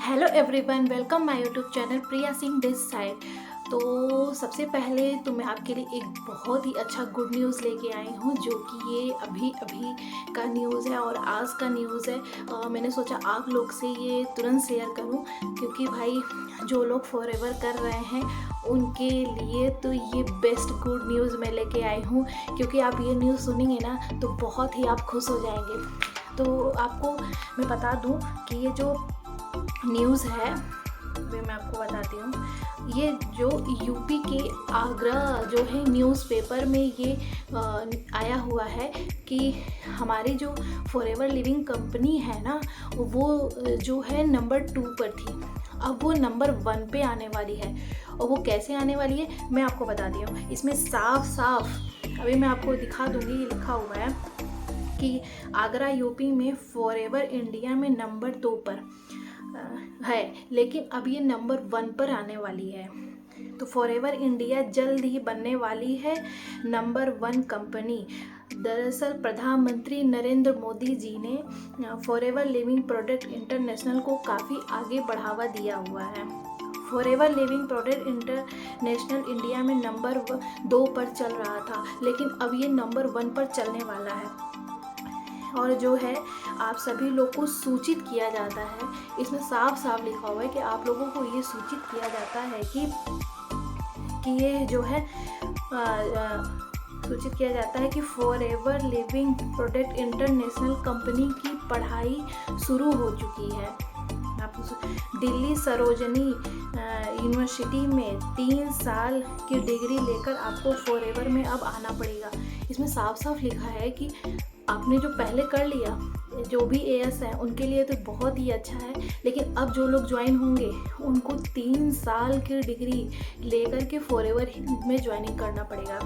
Hello everyone, welcome my YouTube channel Priya Singh this side. तो सबसे पहले तो मैं आपके लिए एक बहुत ही अच्छा गुड न्यूज़ लेके आई हूँ, जो कि ये अभी अभी का न्यूज़ है और आज का न्यूज़ है। मैंने सोचा आप लोग से ये तुरंत शेयर करूँ, क्योंकि भाई जो लोग फॉरएवर कर रहे हैं उनके लिए तो ये बेस्ट गुड न्यूज़ मैं लेके आई हूँ। क्योंकि आप ये न्यूज़ सुनेंगे ना तो बहुत ही आप खुश हो जाएंगे। तो आपको मैं बता दूँ कि ये जो न्यूज़ है वे मैं आपको बताती हूँ। ये जो यूपी के आगरा जो है न्यूज़पेपर में ये आया हुआ है कि हमारी जो फॉरएवर लिविंग कंपनी है ना, वो जो है नंबर 2 पर थी, अब वो नंबर 1 पे आने वाली है। और वो कैसे आने वाली है मैं आपको बताती हूँ। इसमें साफ साफ अभी मैं आपको दिखा दूँगी, ये लिखा हुआ है कि आगरा यूपी में फॉरएवर इंडिया में नंबर 2 पर है, लेकिन अब ये नंबर 1 पर आने वाली है। तो फॉरएवर इंडिया जल्द ही बनने वाली है नंबर 1 कंपनी। दरअसल प्रधानमंत्री नरेंद्र मोदी जी ने फॉरएवर लिविंग प्रोडक्ट इंटरनेशनल को काफ़ी आगे बढ़ावा दिया हुआ है। Forever living product international India में नंबर 2 पर चल रहा था, लेकिन अब ये नंबर 1 पर चलने वाला है। और जो है आप सभी लोग को सूचित किया जाता है, इसमें साफ साफ लिखा हुआ है कि आप लोगों को ये सूचित किया जाता है कि ये जो है सूचित किया जाता है कि forever living product international company की पढ़ाई शुरू हो चुकी है। दिल्ली सरोजनी यूनिवर्सिटी में 3 साल की डिग्री लेकर आपको फॉरएवर में अब आना पड़ेगा। इसमें साफ साफ लिखा है कि आपने जो पहले कर लिया, जो भी एएस है उनके लिए तो बहुत ही अच्छा है, लेकिन अब जो लोग ज्वाइन होंगे उनको 3 साल की डिग्री लेकर के फॉरएवर में ज्वाइनिंग करना पड़ेगा।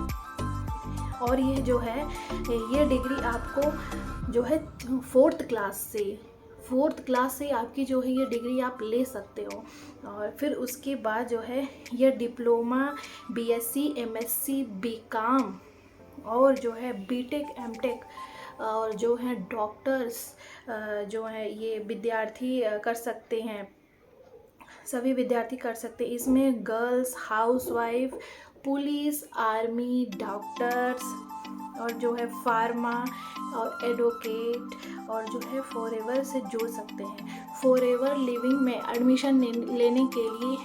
और ये जो है ये डिग्री आपको जो है 4th क्लास से आपकी जो है ये डिग्री आप ले सकते हो। और फिर उसके बाद जो है ये डिप्लोमा, बीएससी, एमएससी, बीकॉम और जो है बीटेक, एमटेक और जो है डॉक्टर्स जो है ये विद्यार्थी कर सकते हैं, सभी विद्यार्थी कर सकते हैं। इसमें girls, housewife, police, army, doctors और जो है फार्मा और एडवोकेट और जो है फॉरएवर से जुड़ सकते हैं। फॉरएवर लिविंग में एडमिशन लेने के लिए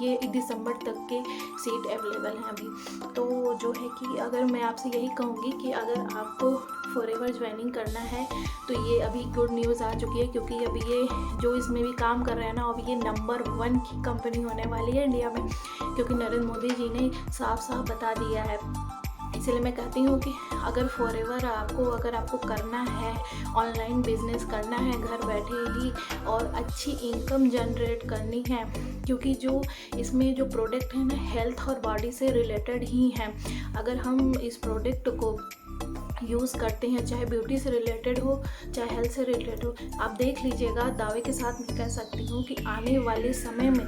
ये 1 दिसंबर तक के सीट अवेलेबल हैं अभी। तो जो है कि अगर मैं आपसे यही कहूँगी कि अगर आपको फॉरएवर ज्वाइनिंग करना है तो ये अभी गुड न्यूज़ आ चुकी है, क्योंकि अभी ये जो इसमें भी काम कर रहे हैं ना, अब ये नंबर 1 की कंपनी होने वाली है इंडिया में, क्योंकि नरेंद्र मोदी जी ने साफ साफ बता दिया है। इसलिए मैं कहती हूँ कि अगर फॉरएवर अगर आपको करना है, ऑनलाइन बिजनेस करना है घर बैठे ही और अच्छी इनकम जनरेट करनी है, क्योंकि जो इसमें जो प्रोडक्ट है ना हेल्थ और बॉडी से रिलेटेड ही हैं। अगर हम इस प्रोडक्ट को यूज़ करते हैं, चाहे ब्यूटी से रिलेटेड हो चाहे हेल्थ से रिलेटेड हो, आप देख लीजिएगा, दावे के साथ मैं कह सकती हूँ कि आने वाले समय में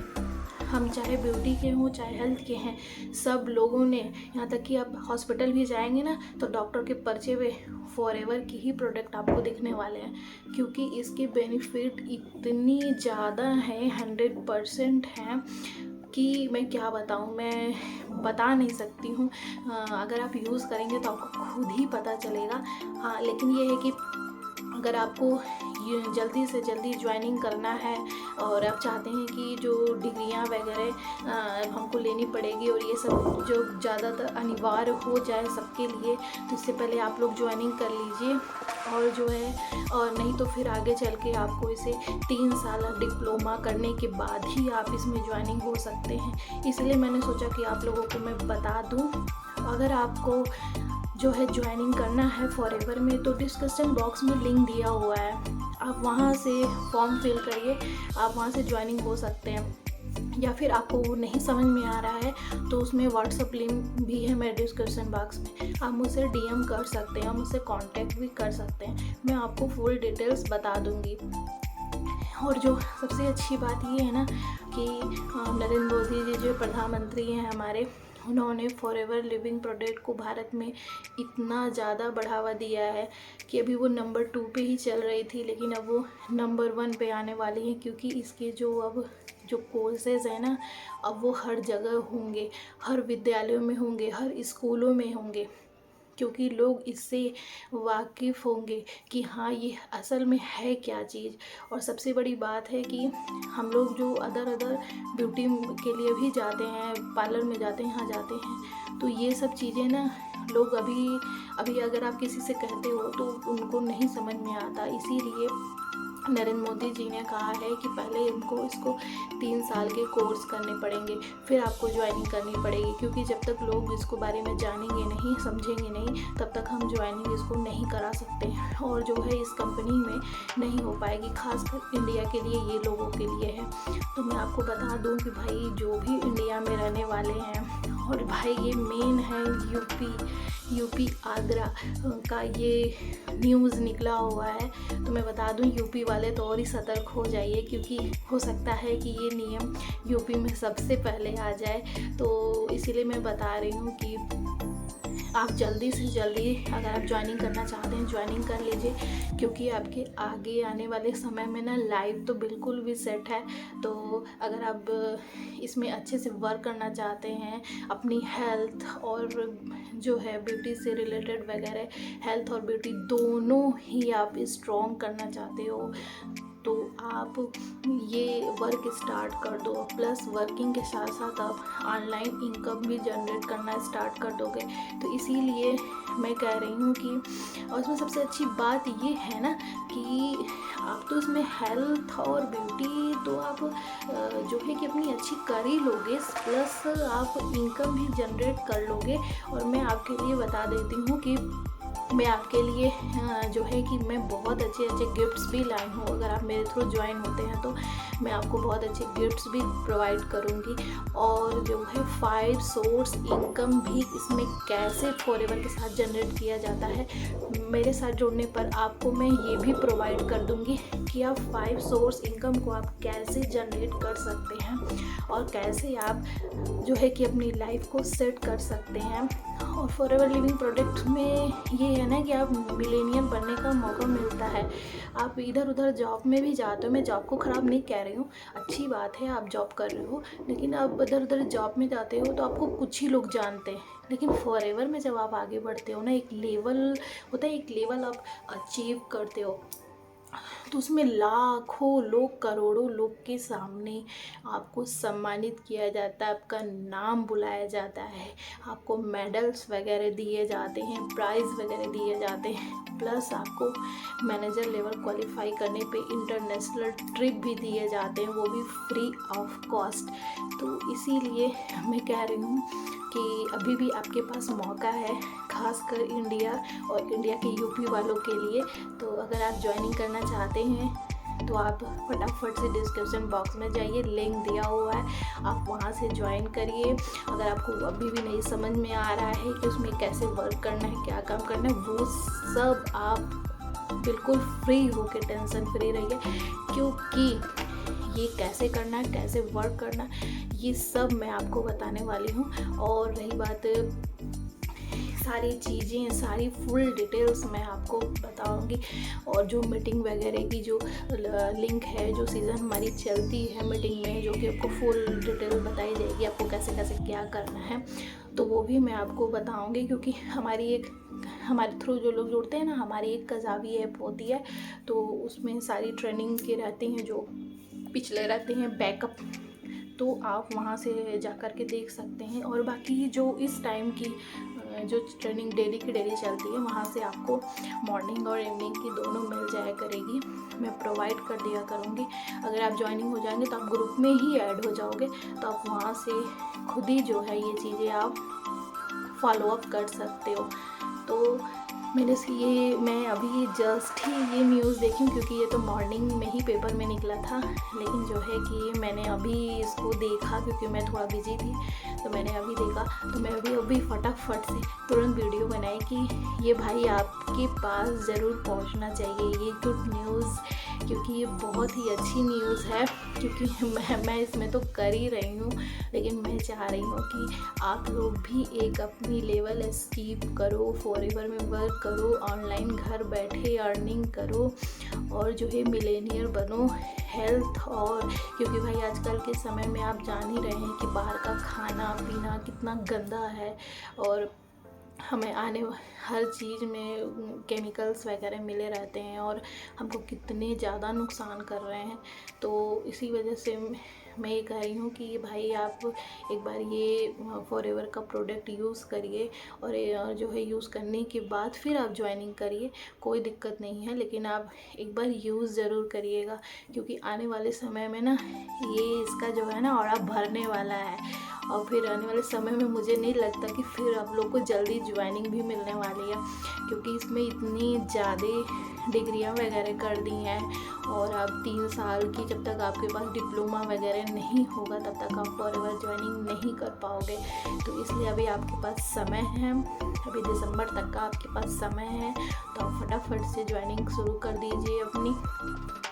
हम चाहे ब्यूटी के हों चाहे हेल्थ के हैं, सब लोगों ने, यहाँ तक कि आप हॉस्पिटल भी जाएंगे ना तो डॉक्टर के पर्चे पे फॉरएवर की ही प्रोडक्ट आपको दिखने वाले हैं, क्योंकि इसके बेनिफिट इतनी ज़्यादा हैं, 100% हैं कि मैं क्या बताऊँ, मैं बता नहीं सकती हूँ। अगर आप यूज़ करेंगे तो आपको खुद ही पता चलेगा। हाँ, लेकिन ये है कि अगर आपको ये जल्दी से जल्दी ज्वाइनिंग करना है और आप चाहते हैं कि जो डिग्रियां वगैरह हमको लेनी पड़ेगी और ये सब जो ज़्यादातर अनिवार्य हो जाए सबके लिए, तो इससे पहले आप लोग ज्वाइनिंग कर लीजिए। और जो है और नहीं तो फिर आगे चल के आपको इसे 3 साल डिप्लोमा करने के बाद ही आप इसमें ज्वाइनिंग हो सकते हैं। इसलिए मैंने सोचा कि आप लोगों को मैं बता दूँ। अगर आपको जो है ज्वाइनिंग करना है फॉरएवर में तो डिस्क्रिप्शन बॉक्स में लिंक दिया हुआ है, आप वहाँ से फॉर्म फिल करिए, आप वहाँ से ज्वाइनिंग हो सकते हैं। या फिर आपको वो नहीं समझ में आ रहा है तो उसमें व्हाट्सअप लिंक भी है मेरे डिस्क्रिप्शन बॉक्स में, आप मुझसे डीएम कर सकते हैं, मुझसे कांटेक्ट भी कर सकते हैं, मैं आपको फुल डिटेल्स बता दूँगी। और जो सबसे अच्छी बात ये है ना कि नरेंद्र मोदी जी जो प्रधानमंत्री हैं हमारे, उन्होंने फॉरएवर लिविंग प्रोडक्ट को भारत में इतना ज़्यादा बढ़ावा दिया है कि अभी वो नंबर 2 पे ही चल रही थी, लेकिन अब वो नंबर 1 पे आने वाली है, क्योंकि इसके जो कोर्सेज़ हैं ना, अब वो हर जगह होंगे, हर विद्यालयों में होंगे, हर स्कूलों में होंगे, क्योंकि लोग इससे वाकिफ़ होंगे कि हाँ ये असल में है क्या चीज़। और सबसे बड़ी बात है कि हम लोग जो अदर ब्यूटी के लिए भी जाते हैं, पार्लर में जाते हैं, यहाँ जाते हैं, तो ये सब चीज़ें ना लोग अभी अगर आप किसी से कहते हो तो उनको नहीं समझ में आता। इसीलिए नरेंद्र मोदी जी ने कहा है कि पहले इसको 3 साल के कोर्स करने पड़ेंगे, फिर आपको ज्वाइनिंग करनी पड़ेगी, क्योंकि जब तक लोग इसको बारे में जानेंगे नहीं, समझेंगे नहीं, तब तक हम ज्वाइनिंग इसको नहीं करा सकते और जो है इस कंपनी में नहीं हो पाएगी। खासकर इंडिया के लिए, ये लोगों के लिए है। तो मैं आपको बता दूं कि भाई जो भी इंडिया में रहने वाले हैं, और भाई ये मेन है यूपी आगरा का ये न्यूज़ निकला हुआ है, तो मैं बता दूं यूपी वाले तो और ही सतर्क हो जाइए, क्योंकि हो सकता है कि ये नियम यूपी में सबसे पहले आ जाए। तो इसीलिए मैं बता रही हूँ कि आप जल्दी से जल्दी अगर आप ज्वाइनिंग करना चाहते हैं ज्वाइनिंग कर लीजिए, क्योंकि आपके आगे आने वाले समय में ना लाइफ तो बिल्कुल भी सेट है। तो अगर आप इसमें अच्छे से वर्क करना चाहते हैं, अपनी हेल्थ और जो है ब्यूटी से रिलेटेड वगैरह, हेल्थ और ब्यूटी दोनों ही आप स्ट्रॉन्ग करना चाहते हो, तो आप ये वर्क स्टार्ट कर दो। प्लस वर्किंग के साथ साथ आप ऑनलाइन इनकम भी जनरेट करना स्टार्ट कर दोगे। तो इसीलिए मैं कह रही हूँ कि, और उसमें सबसे अच्छी बात ये है ना कि आप तो इसमें हेल्थ और ब्यूटी तो आप जो है कि अपनी अच्छी कर ही लोगे, प्लस आप इनकम भी जनरेट कर लोगे। और मैं आपके लिए बता देती हूँ कि मैं आपके लिए जो है कि मैं बहुत अच्छे गिफ्ट्स भी लाई हूँ। अगर आप मेरे थ्रू ज्वाइन होते हैं तो मैं आपको बहुत अच्छे गिफ्ट्स भी प्रोवाइड करूँगी। और जो है 5 सोर्स इनकम भी इसमें कैसे फॉरएवर के साथ जनरेट किया जाता है, मेरे साथ जुड़ने पर आपको मैं ये भी प्रोवाइड कर दूँगी कि आप 5 सोर्स इनकम को आप कैसे जनरेट कर सकते हैं और कैसे आप जो है कि अपनी लाइफ को सेट कर सकते हैं। और फॉरएवर लिविंग प्रोडक्ट में ये है ना कि आप मिलेनियर बनने का मौका मिलता है। आप इधर उधर जॉब में भी जाते हो, मैं जॉब को ख़राब नहीं कह रही हूँ, अच्छी बात है आप जॉब कर रहे हो, लेकिन आप इधर उधर जॉब में जाते हो तो आपको कुछ ही लोग जानते हैं। लेकिन फॉरएवर में जब आप आगे बढ़ते हो ना, एक लेवल होता है, एक लेवल आप अचीव करते हो, तो उसमें लाखों लोग, करोड़ों लोग के सामने आपको सम्मानित किया जाता है, आपका नाम बुलाया जाता है, आपको मेडल्स वगैरह दिए जाते हैं, प्राइज़ वगैरह दिए जाते हैं, प्लस आपको मैनेजर लेवल क्वालिफाई करने पे इंटरनेशनल ट्रिप भी दिए जाते हैं, वो भी फ्री ऑफ कॉस्ट। तो इसीलिए मैं कह रही हूँ कि अभी भी आपके पास मौका है, खासकर इंडिया और इंडिया के यूपी वालों के लिए। तो अगर आप ज्वाइनिंग करना चाहते हैं तो आप फटाफट से डिस्क्रिप्शन बॉक्स में जाइए, लिंक दिया हुआ है, आप वहां से ज्वाइन करिए। अगर आपको अभी भी नहीं समझ में आ रहा है कि उसमें कैसे वर्क करना है, क्या काम करना है, वो सब आप बिल्कुल फ्री होकर टेंशन फ्री रहिए, क्योंकि ये कैसे करना है, कैसे वर्क करना है, ये सब मैं आपको बताने वाली हूँ। और रही बात सारी चीज़ें, सारी फुल डिटेल्स मैं आपको बताऊंगी। और जो मीटिंग वगैरह की जो लिंक है, जो सीज़न हमारी चलती है मीटिंग में, जो कि आपको फुल डिटेल बताई जाएगी, आपको कैसे कैसे क्या करना है, तो वो भी मैं आपको बताऊंगी। क्योंकि हमारे थ्रू जो लोग जुड़ते हैं ना, हमारी एक कज़ावी ऐप होती है, तो उसमें सारी ट्रेनिंग के रहते हैं, जो पिछले रहते हैं बैकअप, तो आप वहाँ से जा कर के देख सकते हैं। और बाकी जो इस टाइम की जो ट्रेनिंग डेली की डेली चलती है, वहाँ से आपको मॉर्निंग और इवनिंग की दोनों मिल जाया करेगी, मैं प्रोवाइड कर दिया करूँगी। अगर आप ज्वाइनिंग हो जाएंगे तो आप ग्रुप में ही ऐड हो जाओगे, तो आप वहाँ से खुद ही जो है ये चीज़ें आप फॉलो अप कर सकते हो। तो मैं अभी जस्ट ही ये न्यूज़ देखी, क्योंकि ये तो मॉर्निंग में ही पेपर में निकला था, लेकिन जो है कि मैंने अभी इसको देखा, क्योंकि मैं थोड़ा बिजी थी, तो मैंने अभी देखा, तो मैं अभी फटाफट से तुरंत वीडियो बनाई कि ये भाई आपके पास ज़रूर पहुंचना चाहिए, ये गुड न्यूज़ क्योंकि ये बहुत ही अच्छी न्यूज़ है। क्योंकि मैं इसमें तो कर ही रही हूँ, लेकिन मैं चाह रही हूँ कि आप लोग भी एक अपनी लेवल अचीव करो, फॉरएवर में वर्क करो, ऑनलाइन घर बैठे अर्निंग करो और जो है मिलेनियर बनो। हेल्थ और क्योंकि भाई आजकल के समय में आप जान ही रहे हैं कि बाहर का खाना पीना कितना गंदा है और हमें हर चीज़ में केमिकल्स वगैरह मिले रहते हैं और हमको कितने ज़्यादा नुकसान कर रहे हैं। तो इसी वजह से मैं ये कह रही हूँ कि भाई आप एक बार ये फॉरएवर का प्रोडक्ट यूज़ करिए और जो है यूज़ करने के बाद फिर आप ज्वाइनिंग करिए, कोई दिक्कत नहीं है, लेकिन आप एक बार यूज़ ज़रूर करिएगा। क्योंकि आने वाले समय में ना ये इसका जो है ना और भरने वाला है और फिर आने वाले समय में मुझे नहीं लगता कि फिर आप लोग को जल्दी ज्वाइनिंग भी मिलने वाली है। क्योंकि इसमें इतनी ज़्यादा डिग्रियां वगैरह कर दी हैं और आप 3 साल की जब तक आपके पास डिप्लोमा वगैरह नहीं होगा तब तक आप फॉरएवर ज्वाइनिंग नहीं कर पाओगे। तो इसलिए अभी आपके पास समय है, अभी दिसंबर तक का आपके पास समय है, तो आप फटाफट से ज्वाइनिंग शुरू कर दीजिए अपनी।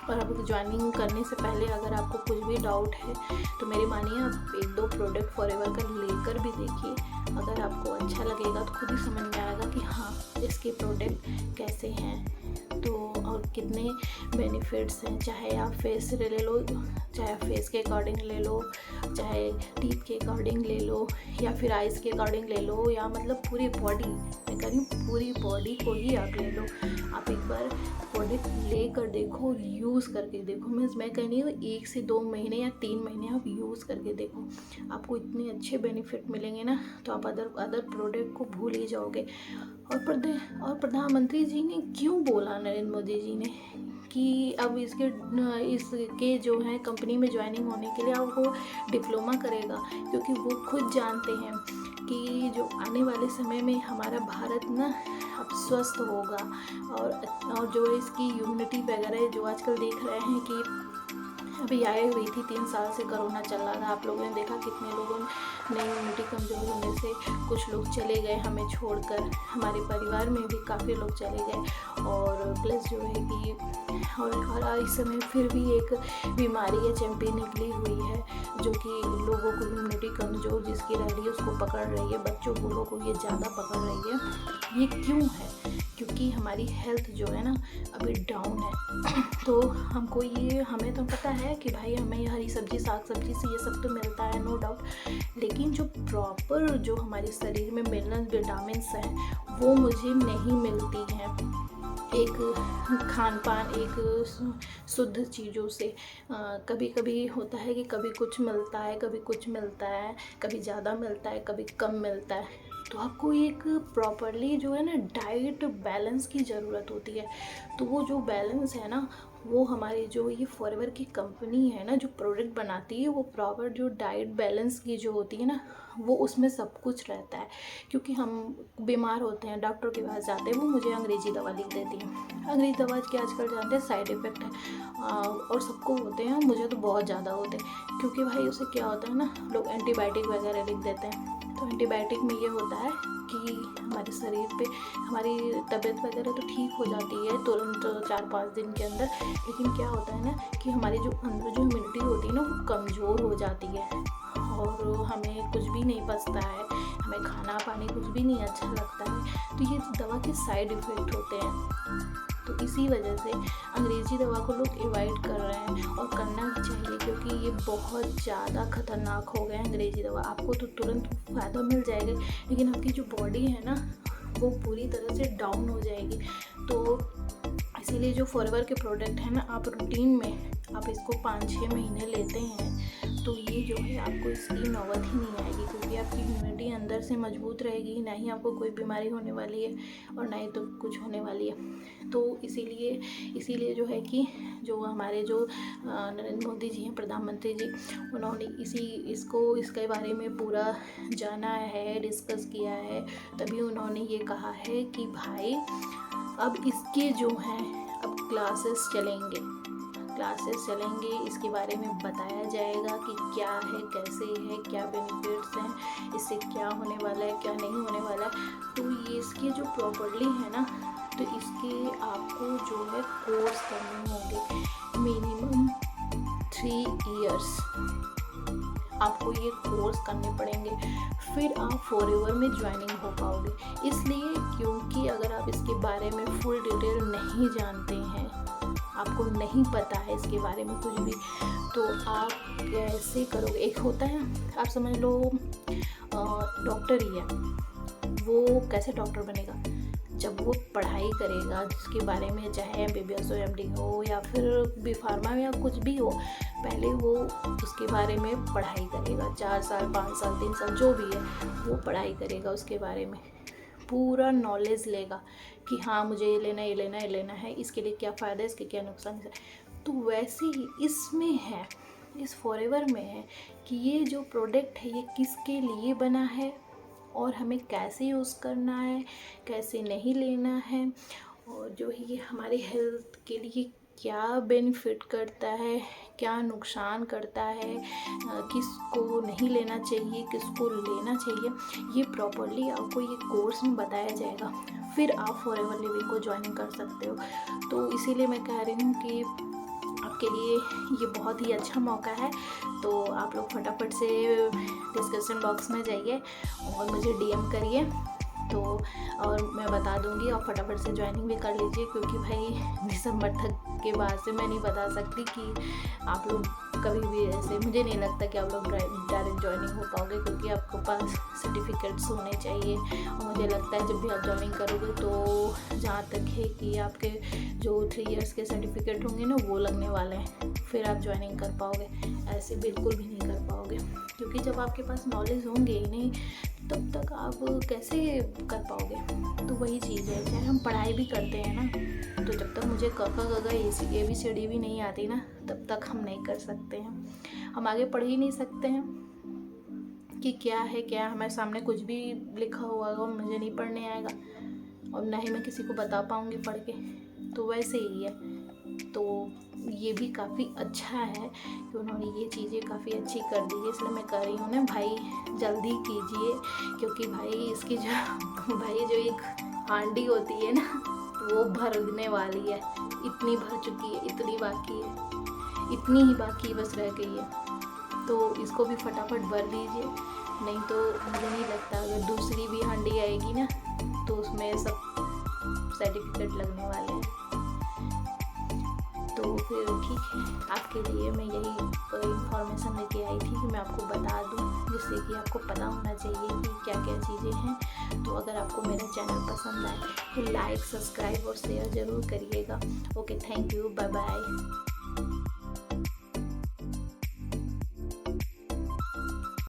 और अब ज्वाइनिंग करने से पहले अगर आपको कुछ भी डाउट है तो मेरी मानिए आप 1-2 प्रोडक्ट फॉरएवर का लेकर भी देखिए। अगर आपको अच्छा लगेगा तो खुद ही समझ में आएगा कि हाँ इसके प्रोडक्ट कैसे हैं तो और कितने बेनिफिट्स हैं। चाहे आप फेस ले लो, चाहे आप फेस के अकॉर्डिंग ले लो, चाहे टीथ के अकॉर्डिंग ले लो या फिर आइज़ के अकॉर्डिंग ले लो, या मतलब पूरी बॉडी, मैं कह रही हूँ पूरी बॉडी को ही आप ले लो। आप एक बार प्रोडक्ट ले कर देखो, यूज़ करके देखो। मैं कह रही हूँ 1 से 2 महीने या 3 महीने आप यूज़ करके देखो, आपको इतने अच्छे बेनिफिट मिलेंगे ना तो आप अदर प्रोडक्ट को भूल ही जाओगे। और प्रधानमंत्री जी ने क्यों बोला, नरेंद्र मोदी जी ने, कि अब इसके जो है कंपनी में ज्वाइनिंग होने के लिए आपको डिप्लोमा करेगा। क्योंकि वो खुद जानते हैं कि जो आने वाले समय में हमारा भारत ना अब स्वस्थ होगा और जो इसकी इम्यूनिटी वगैरह जो आजकल देख रहे हैं कि अभी आई हुई थी 3 साल से कोरोना चल रहा था, आप लोगों ने देखा कितने लोगों ने इम्यूनिटी कमज़ोर होने से कुछ लोग चले गए हमें छोड़कर, हमारे परिवार में भी काफ़ी लोग चले गए। और प्लस जो है कि और इस समय फिर भी एक बीमारी है चैंपियन निकली हुई है जो कि लोगों को इम्यूनिटी कमज़ोर जिसकी रह रही है उसको पकड़ रही है, बच्चों बूढ़ों को ये ज़्यादा पकड़ रही है। ये क्यों है? क्योंकि हमारी हेल्थ जो है ना अभी डाउन है। तो हमें तो पता है कि भाई हमें ये हरी सब्जी साग सब्जी से ये सब तो मिलता है, नो डाउट, लेकिन जो प्रॉपर जो हमारे शरीर में मिनरल विटामिन्स हैं वो मुझे नहीं मिलती हैं एक खान पान एक शुद्ध चीज़ों से। कभी कभी होता है कि कभी कुछ मिलता है, कभी कुछ मिलता है, कभी ज़्यादा मिलता है, कभी कम मिलता है। तो आपको एक प्रॉपरली जो है ना डाइट बैलेंस की ज़रूरत होती है। तो वो जो बैलेंस है ना वो हमारी जो ये फॉरएवर की कंपनी है ना जो प्रोडक्ट बनाती है वो प्रॉपर जो डाइट बैलेंस की जो होती है ना वो उसमें सब कुछ रहता है। क्योंकि हम बीमार होते हैं डॉक्टर के पास जाते हैं, वो मुझे अंग्रेज़ी दवा लिख देती है। अंग्रेज़ी दवा के आजकल जानते हैं साइड इफ़ेक्ट है और सबको होते हैं, मुझे तो बहुत ज़्यादा होते हैं। क्योंकि भाई उससे क्या होता है ना लोग एंटीबायोटिक वगैरह लिख देते हैं। तो एंटीबायोटिक में ये होता है कि हमारे शरीर पे हमारी तबीयत वगैरह तो ठीक हो जाती है तुरंत 4-5 दिन के अंदर, लेकिन क्या होता है ना कि हमारी जो अंदर जो इम्यूनिटी होती है ना वो कमज़ोर हो जाती है और हमें कुछ भी नहीं पचता है, हमें खाना पानी कुछ भी नहीं अच्छा लगता है। तो ये दवा के साइड इफ़ेक्ट होते हैं। तो इसी वजह से अंग्रेज़ी दवा को लोग अवॉइड कर रहे हैं और करना भी चाहिए क्योंकि ये बहुत ज़्यादा ख़तरनाक हो गया है अंग्रेज़ी दवा। आपको तो तुरंत फ़ायदा मिल जाएगा लेकिन आपकी जो बॉडी है ना वो पूरी तरह से डाउन हो जाएगी। तो इसीलिए जो फॉरएवर के प्रोडक्ट हैं ना आप रूटीन में आप इसको 5-6 महीने लेते हैं तो ये जो है आपको इसकी नौबत ही नहीं आएगी क्योंकि आपकी इम्यूनिटी अंदर से मजबूत रहेगी, ना ही आपको कोई बीमारी होने वाली है और ना ही तो कुछ होने वाली है। तो इसीलिए जो है कि जो हमारे जो नरेंद्र मोदी जी हैं प्रधानमंत्री जी, उन्होंने इसके बारे में पूरा जाना है, डिस्कस किया है, तभी उन्होंने ये कहा है कि भाई अब इसके जो हैं अब क्लासेस चलेंगे, इसके बारे में बताया जाएगा कि क्या है, कैसे है, क्या बेनिफिट्स हैं, इससे क्या होने वाला है, क्या नहीं होने वाला है। तो ये इसके जो प्रॉपर्ली है ना तो इसके आपको जो है कोर्स करने होंगे। 3 इयर्स आपको ये कोर्स करने पड़ेंगे, फिर आप फॉरएवर में ज्वाइनिंग हो पाओगे। इसलिए क्योंकि अगर आप इसके बारे में फुल डिटेल नहीं जानते हैं, आपको नहीं पता है इसके बारे में कुछ भी, तो आप कैसे करोगे। एक होता है, आप समझ लो डॉक्टर ही है, वो कैसे डॉक्टर बनेगा, जब वो पढ़ाई करेगा जिसके बारे में, चाहे MBBS हो, MD हो या फिर B.Pharma या कुछ भी हो, पहले वो उसके बारे में पढ़ाई करेगा 4 साल 5 साल 3 साल जो भी है, वो पढ़ाई करेगा, उसके बारे में पूरा नॉलेज लेगा कि हाँ मुझे ये लेना ये लेना ये लेना है, इसके लिए क्या फ़ायदा है, इसके क्या नुकसान है। तो वैसे ही इसमें है, इस फॉरएवर में है कि ये जो प्रोडक्ट है ये किसके लिए बना है और हमें कैसे यूज़ करना है, कैसे नहीं लेना है, और जो है ये हमारे हेल्थ के लिए क्या बेनिफिट करता है, क्या नुकसान करता है, किसको नहीं लेना चाहिए, किसको लेना चाहिए, ये प्रॉपर्ली आपको ये कोर्स में बताया जाएगा। फिर आप फॉरएवर लिविंग को ज्वाइन कर सकते हो। तो इसीलिए मैं कह रही हूँ कि आपके लिए ये बहुत ही अच्छा मौका है। तो आप लोग फटाफट से डिस्क्रिप्शन बॉक्स में जाइए और मुझे DM करिए, तो और मैं बता दूंगी, और फटाफट से ज्वाइनिंग भी कर लीजिए, क्योंकि भाई दिसंबर तक के बाद से मैं नहीं बता सकती कि आप लोग कभी भी ऐसे, मुझे नहीं लगता कि आप लोग डायरेक्ट ज्वाइनिंग हो पाओगे, क्योंकि आपको पास सर्टिफिकेट्स होने चाहिए। और मुझे लगता है जब भी आप ज्वाइनिंग करोगे तो जहाँ तक है कि आपके जो 3 इयर्स के सर्टिफिकेट होंगे ना, वो लगने वाले हैं, फिर आप ज्वाइनिंग कर पाओगे। ऐसे बिल्कुल भी नहीं कर पाओगे, क्योंकि जब आपके पास नॉलेज होंगे ही नहीं तब तक आप कैसे कर पाओगे। तो वही चीज़ है, चाहे हम पढ़ाई भी करते हैं ना, तो जब तक मुझे क ख ग घ ABCD भी नहीं आती ना, तब तक हम नहीं कर सकते हैं, हम आगे पढ़ ही नहीं सकते हैं कि क्या है क्या, हमारे सामने कुछ भी लिखा हुआ होगा मुझे नहीं पढ़ने आएगा, और ना ही मैं किसी को बता पाऊँगी पढ़ के। तो वैसे ही है। तो ये भी काफ़ी अच्छा है कि उन्होंने ये चीज़ें काफ़ी अच्छी कर दी है, इसलिए मैं कह रही हूँ ना भाई जल्दी कीजिए, क्योंकि भाई इसकी जो भाई जो एक हांडी होती है ना, वो भरने वाली है, इतनी भर चुकी है, इतनी बाकी है, इतनी ही बाकी बस रह गई है। तो इसको भी फटाफट भर दीजिए, नहीं तो मुझे नहीं लगता अगर दूसरी भी हांडी आएगी ना तो उसमें सब सर्टिफिकेट लगने वाले हैं। तो फिर ठीक है, आपके लिए मैं यही इंफॉर्मेशन लेके आई थी कि मैं आपको बता दूं, जिससे कि आपको पता होना चाहिए कि क्या क्या चीज़ें हैं। तो अगर आपको मेरा चैनल पसंद आए तो लाइक, सब्सक्राइब और शेयर ज़रूर करिएगा। Okay, thank you, bye bye.